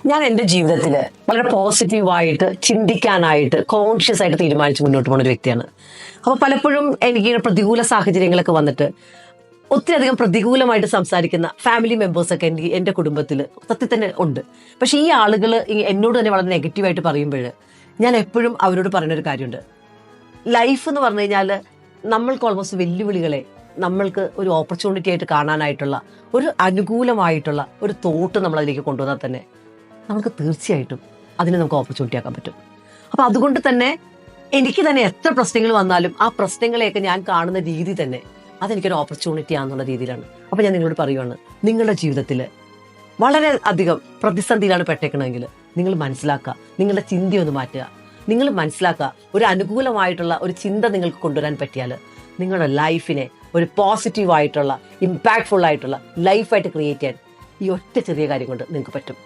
ഞാൻ എൻ്റെ ജീവിതത്തിൽ വളരെ പോസിറ്റീവായിട്ട് ചിന്തിക്കാനായിട്ട് കോൺഷ്യസ് ആയിട്ട് തീരുമാനിച്ച് മുന്നോട്ട് പോകുന്ന ഒരു വ്യക്തിയാണ്. അപ്പോൾ പലപ്പോഴും എനിക്ക് പ്രതികൂല സാഹചര്യങ്ങളൊക്കെ വന്നിട്ട് ഒത്തിരി അധികം പ്രതികൂലമായിട്ട് സംസാരിക്കുന്ന ഫാമിലി മെമ്പേഴ്സൊക്കെ എൻ്റെ കുടുംബത്തിൽ സത്യത്തിൽ തന്നെ ഉണ്ട്. പക്ഷേ ഈ ആളുകൾ എന്നോട് തന്നെ വളരെ നെഗറ്റീവായിട്ട് പറയുമ്പോൾ ഞാൻ എപ്പോഴും അവരോട് പറയുന്നൊരു കാര്യമുണ്ട്. ലൈഫ് എന്ന് പറഞ്ഞു കഴിഞ്ഞാൽ നമ്മൾക്ക് ഓൾമോസ്റ്റ് വെല്ലുവിളികളെ നമ്മൾക്ക് ഒരു ഓപ്പർച്യൂണിറ്റി ആയിട്ട് കാണാനായിട്ടുള്ള ഒരു അനുകൂലമായിട്ടുള്ള ഒരു തോട്ട് നമ്മൾ അതിലേക്ക് കൊണ്ടുവന്നാൽ തന്നെ നമുക്ക് തീർച്ചയായിട്ടും അതിനെ നമുക്ക് ഓപ്പർച്യൂണിറ്റി ആക്കാൻ പറ്റും. അപ്പോൾ അതുകൊണ്ട് തന്നെ എനിക്ക് തന്നെ എത്ര പ്രശ്നങ്ങൾ വന്നാലും ആ പ്രശ്നങ്ങളെയൊക്കെ ഞാൻ കാണുന്ന രീതി തന്നെ അതെനിക്കൊരു ഓപ്പർച്യൂണിറ്റി ആണെന്നുള്ള രീതിയിലാണ്. അപ്പോൾ ഞാൻ നിങ്ങളോട് പറയുവാണ്, നിങ്ങളുടെ ജീവിതത്തിൽ വളരെ അധികം പ്രതിസന്ധിയിലാണ് പെട്ടേക്കണമെങ്കിൽ നിങ്ങൾ മനസ്സിലാക്കുക, നിങ്ങളുടെ ചിന്തയൊന്ന് മാറ്റുക. നിങ്ങൾ മനസ്സിലാക്കുക, ഒരു അനുകൂലമായിട്ടുള്ള ഒരു ചിന്ത നിങ്ങൾക്ക് കൊണ്ടുവരാൻ പറ്റിയാൽ നിങ്ങളുടെ ലൈഫിനെ ഒരു പോസിറ്റീവായിട്ടുള്ള ഇമ്പാക്ട്ഫുൾ ആയിട്ടുള്ള ലൈഫായിട്ട് ക്രിയേറ്റ് ചെയ്യാൻ ഈ ഒറ്റ ചെറിയ കാര്യം കൊണ്ട് നിങ്ങൾക്ക് പറ്റും.